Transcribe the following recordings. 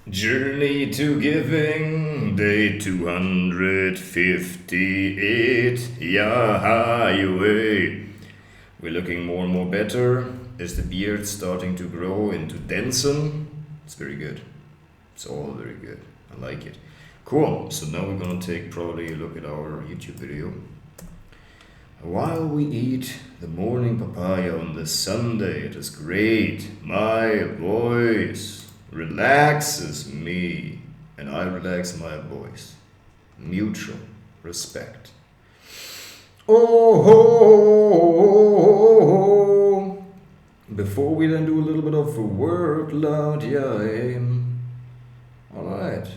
Journey to Giving, day 258. Yeah, highway. We're looking more and more better. Is the beard starting to grow into Denson? It's very good. It's all very good. I like it. Cool. So now we're gonna take probably a look at our YouTube video. While we eat the morning papaya on this Sunday, it is great. My voice relaxes me, and I relax my voice. Mutual respect. Oh, ho, ho. Before we then do a little bit of work loud, yeah. Alright.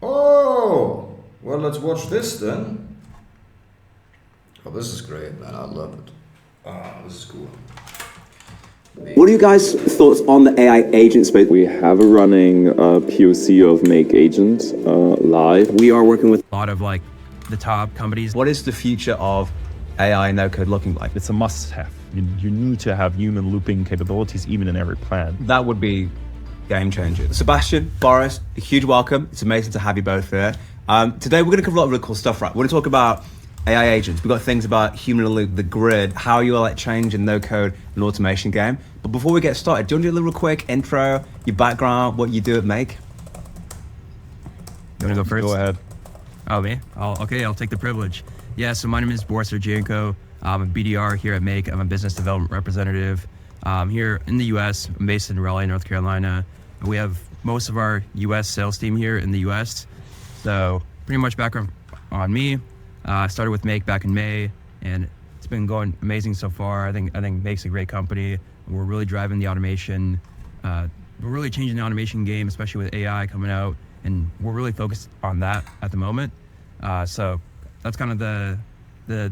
Oh, well, let's watch this then. Oh, this is great, man. I love it. This is cool. What are you guys' thoughts on the AI agent space? We have a running POC of Make Agent live. We are working with a lot of like the top companies. What is the future of AI no code looking like? It's a must-have. You need to have human looping capabilities even in every plan. That would be game changer. Sebastian, Boris, a huge welcome. It's amazing to have you both here. Today we're going to cover a lot of really cool stuff, right? We're going to talk about AI agents. We've got things about human in the loop, the grid, how you like change in no code and automation game. But before we get started, do you want to do a little quick intro, your background, what you do at Make? You want to go first? Go ahead. Oh, me? I'll take the privilege. Yeah, so my name is Boris Sergienko. I'm a BDR here at Make. I'm a business development representative here in the US. I'm based in Raleigh, North Carolina. We have most of our US sales team here in the US. So pretty much background on me. I started with Make back in May, and it's been going amazing so far. I think Make's a great company. We're really driving the automation. We're really changing the automation game, especially with AI coming out, and we're really focused on that at the moment. So that's kind of the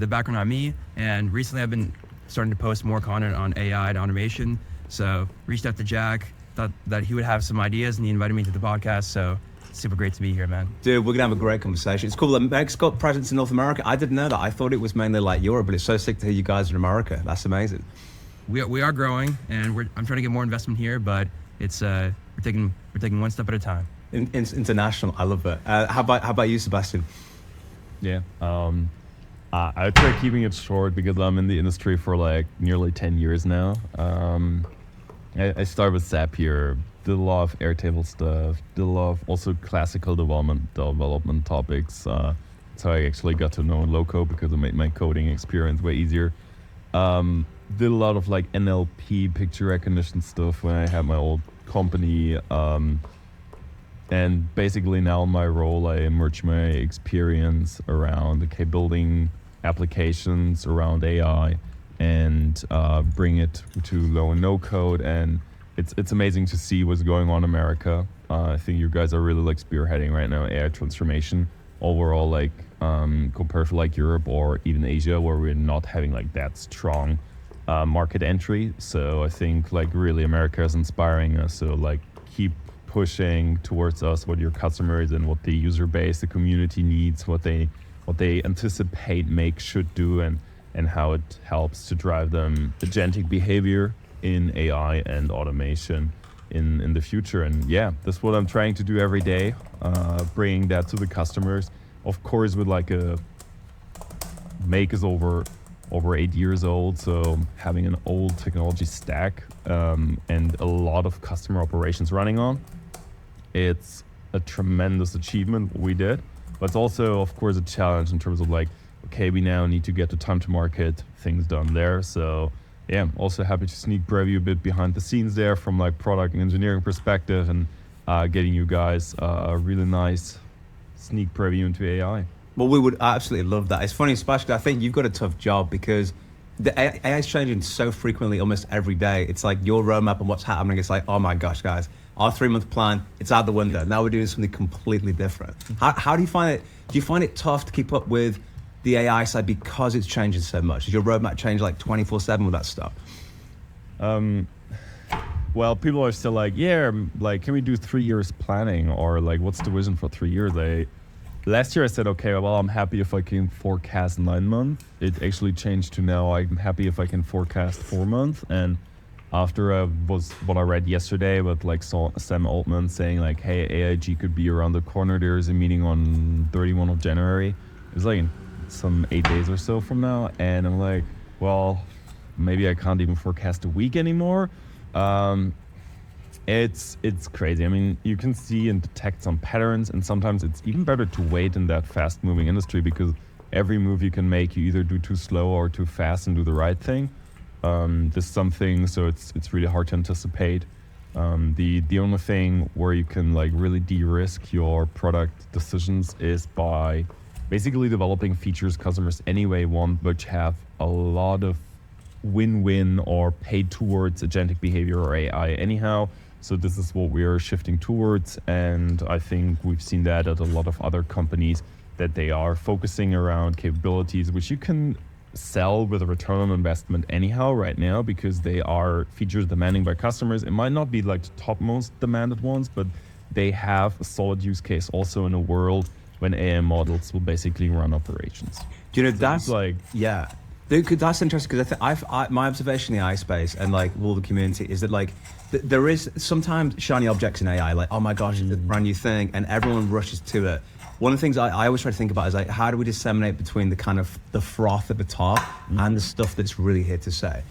background on me. And recently, I've been starting to post more content on AI and automation. So reached out to Jack, thought that he would have some ideas, and he invited me to the podcast. So super great to be here, man. Dude, we're gonna have a great conversation. It's cool that Meg's got presence in North America. I didn't know that. I thought it was mainly like Europe, but it's so sick to hear you guys are in America. That's amazing. We are growing, and I'm trying to get more investment here, but it's we're taking one step at a time. International, I love it. How about you, Sebastian? Yeah. I try keeping it short because I'm in the industry for like nearly 10 years now. I started with Zapier, did a lot of Airtable stuff, did a lot of also classical development topics. So I actually got to know Loco because it made my coding experience way easier. Did a lot of like NLP picture recognition stuff when I had my old company. And basically now in my role, I merge my experience around building applications around AI and bring it to low and no code. And it's amazing to see what's going on in America. I think you guys are really like spearheading right now AI transformation overall, like compared to like Europe or even Asia, where we're not having like that strong market entry. So I think like really America is inspiring us. So like keep pushing towards us what your customers and what the user base, the community needs, what they anticipate Make should do, and how it helps to drive them agentic behavior in AI and automation in the future. And yeah, that's what I'm trying to do every day, bringing that to the customers. Of course, with like Make is over 8 years old, so having an old technology stack and a lot of customer operations running on, it's a tremendous achievement what we did. But it's also, of course, a challenge in terms of like, okay, we now need to get the time to market things done there. So yeah, I'm also happy to sneak preview a bit behind the scenes there from like product and engineering perspective, and getting you guys a really nice sneak preview into AI. Well, we would absolutely love that. It's funny, especially I think you've got a tough job because the AI is changing so frequently, almost every day. It's like your roadmap and what's happening. It's like, oh my gosh, guys, our 3-month plan, it's out the window. Now we're doing something completely different. How do you find it? Do you find it tough to keep up with the AI side because it's changing so much? Does your roadmap change like 24/7 with that stuff? Well, people are still like, yeah, like, can we do 3 years planning, or like, what's the vision for 3 years? Last year I said, okay, well, I'm happy if I can forecast 9 months. It actually changed to now I'm happy if I can forecast 4 months. And after what I read yesterday with like Sam Altman saying like, hey, AIG could be around the corner. There's a meeting on 31 of January. It's like some 8 days or so from now. And I'm like, well, maybe I can't even forecast a week anymore. It's crazy. I mean, you can see and detect some patterns, and sometimes it's even better to wait in that fast moving industry, because every move you can make, you either do too slow or too fast and do the right thing. There's something, so it's really hard to anticipate. The only thing where you can like really de-risk your product decisions is by basically developing features customers anyway want, which have a lot of win-win or paid towards agentic behavior or AI anyhow. So this is what we are shifting towards, and I think we've seen that at a lot of other companies, that they are focusing around capabilities which you can sell with a return on investment anyhow right now, because they are features demanding by customers. It might not be like the topmost demanded ones, but they have a solid use case also in a world when AI models will basically run operations. Do you know, So that's it's like, yeah. That's interesting, because my observation in the AI space and like all the community is that like there is sometimes shiny objects in AI, like, oh my gosh, it's a brand new thing, and everyone rushes to it. One of the things I always try to think about is like, how do we disseminate between the kind of the froth at the top and the stuff that's really here to stay?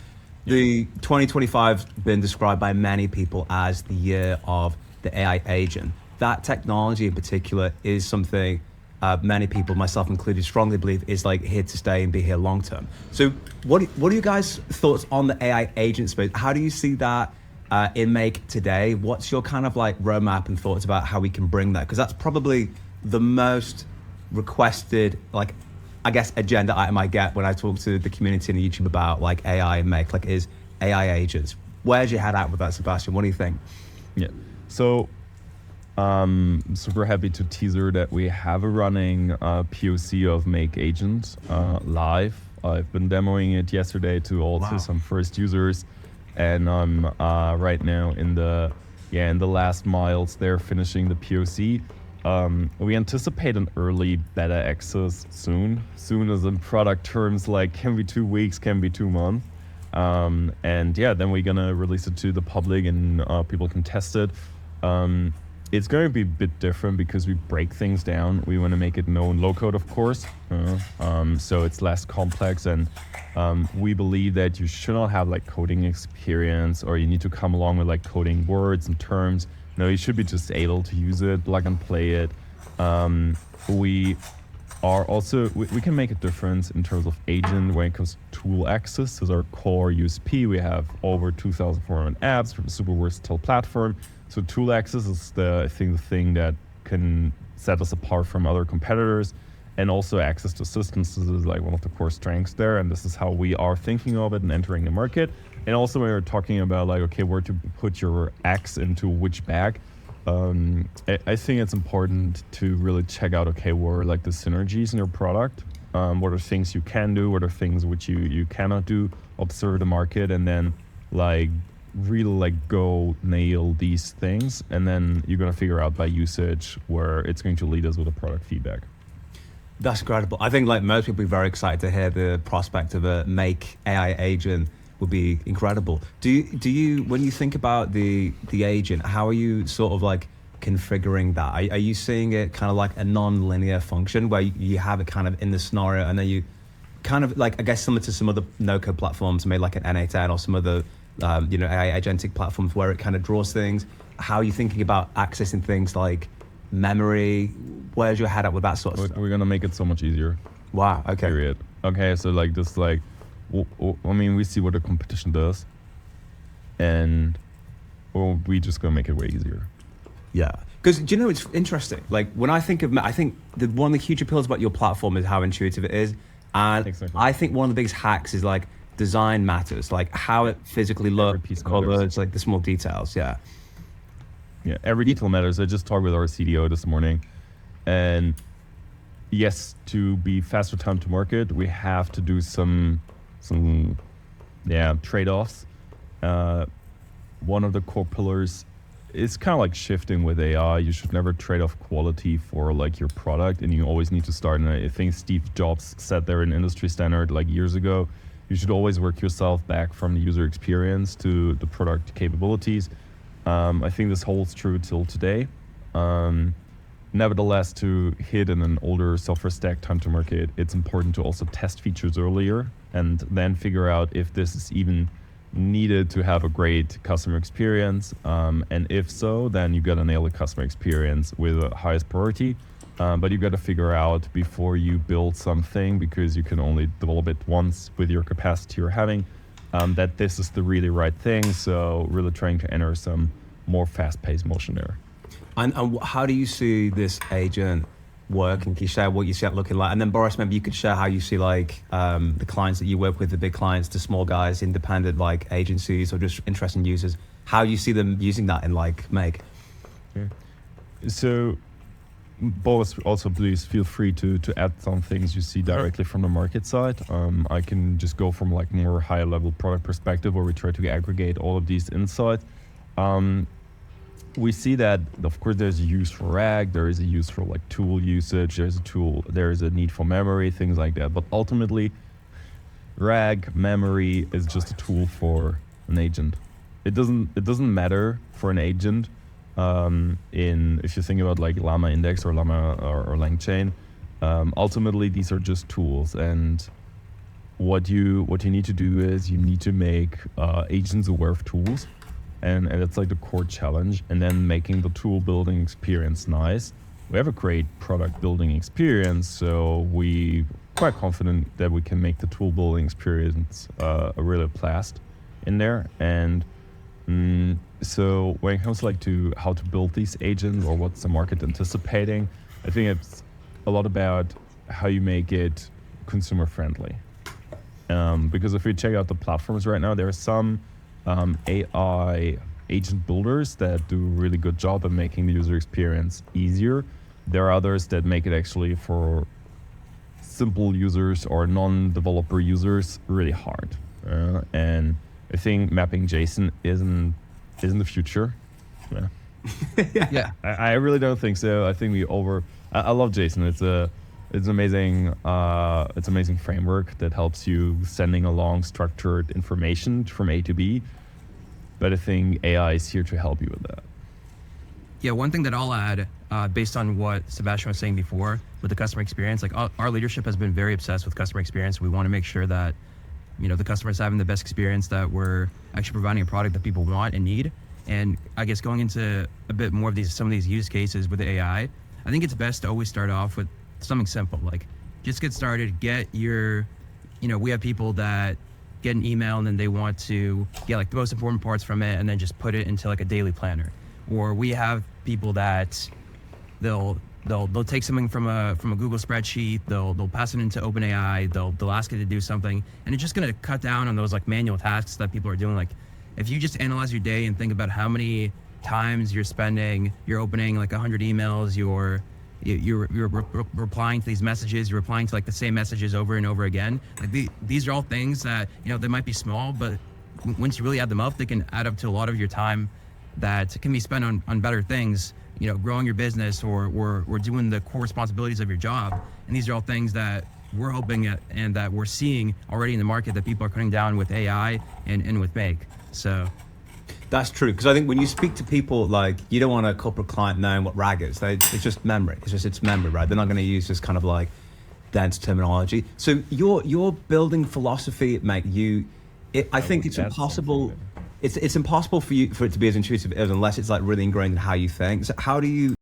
The 2025 has been described by many people as the year of the AI agent. That technology in particular is something many people, myself included, strongly believe is like here to stay and be here long term. So what are you guys' thoughts on the AI agent space? How do you see that in Make today? What's your kind of like roadmap and thoughts about how we can bring that? Because that's probably the most requested, like, I guess, agenda item I get when I talk to the community and YouTube about like AI and Make, like, is AI agents. Where's your head at with that, Sebastian? What do you think? yeah. So super happy to teaser that we have a running POC of Make Agent live. I've been demoing it yesterday to also some first users, and I'm right now in the last miles there, finishing the POC. We anticipate an early beta access soon. Soon as in product terms, like can be 2 weeks, can be 2 months. And yeah, then we're gonna release it to the public, and people can test it. It's going to be a bit different because we break things down. We want to make it known low code, of course, so it's less complex, and we believe that you should not have like coding experience, or you need to come along with like coding words and terms. No, you should be just able to use it, plug and play it. We are also, we can make a difference in terms of agent when it comes to tool access. As our core USP, we have over 2,400 apps from a super versatile platform. So tool access is I think the thing that can set us apart from other competitors, and also access to systems is like one of the core strengths there, and this is how we are thinking of it and entering the market. And also when we're talking about like, okay, where to put your X into which bag, I think it's important to really check out, okay, where are like the synergies in your product, what are things you can do, what are things which you cannot do, observe the market, and then like really like go nail these things, and then you're going to figure out by usage where it's going to lead us with a product feedback. That's incredible. I think like most people are very excited to hear the prospect of a Make AI agent would be incredible. Do you when you think about the agent, how are you sort of like configuring that? Are you seeing it kind of like a non-linear function where you have it kind of in the scenario, and then you kind of like, I guess similar to some other no-code platforms, maybe like an N8N or some other AI agentic platforms where it kind of draws things? How are you thinking about accessing things like memory? Where's your head at with that sort of stuff? We're gonna make it so much easier. Wow. Okay. Period. Okay. So like this, like, I mean, we see what the competition does, and we just gonna make it way easier. Yeah. Because do you know, it's interesting. Like when I think one of the huge appeals about your platform is how intuitive it is, and Exactly. I think one of the biggest hacks is like design matters, like how it physically looks, colors, like the small details. Yeah. Yeah, every detail matters. I just talked with our CDO this morning, and yes, to be faster time to market, we have to do some trade-offs. One of the core pillars is kind of like shifting with AI. You should never trade off quality for like your product, and you always need to start. And I think Steve Jobs said there an industry standard like years ago. you should always work yourself back from the user experience to the product capabilities. I think this holds true till today. Nevertheless, to hit in an older software stack time to market, it's important to also test features earlier and then figure out if this is even needed to have a great customer experience. And if so, then you gotta nail the customer experience with the highest priority. But you gotta figure out before you build something, because you can only develop it once with your capacity you're having, that this is the really right thing. So really trying to enter some more fast-paced motion there. And how do you see this agent work? And can you share what you see it looking like? And then Boris, maybe you could share how you see like the clients that you work with, the big clients, the small guys, independent like agencies or just interesting users, how you see them using that in like Make. Okay. So Boris, also please feel free to add some things you see directly from the market side. I can just go from like more higher level product perspective where we try to aggregate all of these insights. We see that, of course, there's a use for RAG, there is a use for like tool usage, there is a need for memory, things like that. But ultimately, RAG memory is just a tool for an agent. It doesn't matter for an agent if you think about like Llama Index or Llama or LangChain. Ultimately, these are just tools, and what you need to do is you need to make agents aware of tools. And it's like the core challenge, and then making the tool building experience nice. We have a great product building experience, so we quite confident that we can make the tool building experience a really blast in there. And so when it comes like to how to build these agents or what's the market anticipating, I think it's a lot about how you make it consumer friendly. Because if we check out the platforms right now, there are some AI agent builders that do a really good job at making the user experience easier. There are others that make it actually for simple users or non-developer users really hard. And I think mapping JSON isn't the future. Yeah. Yeah. I really don't think so. I think I love JSON. It's an amazing framework that helps you sending along structured information from A to B. But I think AI is here to help you with that. Yeah, one thing that I'll add, based on what Sebastian was saying before with the customer experience, like our leadership has been very obsessed with customer experience. We want to make sure that, the customer's having the best experience, that we're actually providing a product that people want and need. And I guess going into a bit more of some of these use cases with the AI, I think it's best to always start off with something simple, like just get started, get your, we have people that get an email and then they want to get like the most important parts from it and then just put it into like a daily planner. Or we have people that they'll take something from a Google spreadsheet, they'll pass it into OpenAI, they'll ask it to do something, and it's just gonna cut down on those like manual tasks that people are doing. Like if you just analyze your day and think about how many times you're opening like 100 emails, you're replying to these messages, you're replying to like the same messages over and over again. Like these are all things that, they might be small, but once you really add them up, they can add up to a lot of your time that can be spent on better things, growing your business or doing the core responsibilities of your job. And these are all things that we're hoping at, and that we're seeing already in the market that people are cutting down with AI and with Make. So That's true, because I think when you speak to people, like, you don't want a corporate client knowing what RAG is. It's just memory. It's memory, right? They're not going to use this kind of like dense terminology. So your building philosophy, Mike, I think it's impossible. It's impossible for it to be as intuitive as unless it's like really ingrained in how you think. So how do you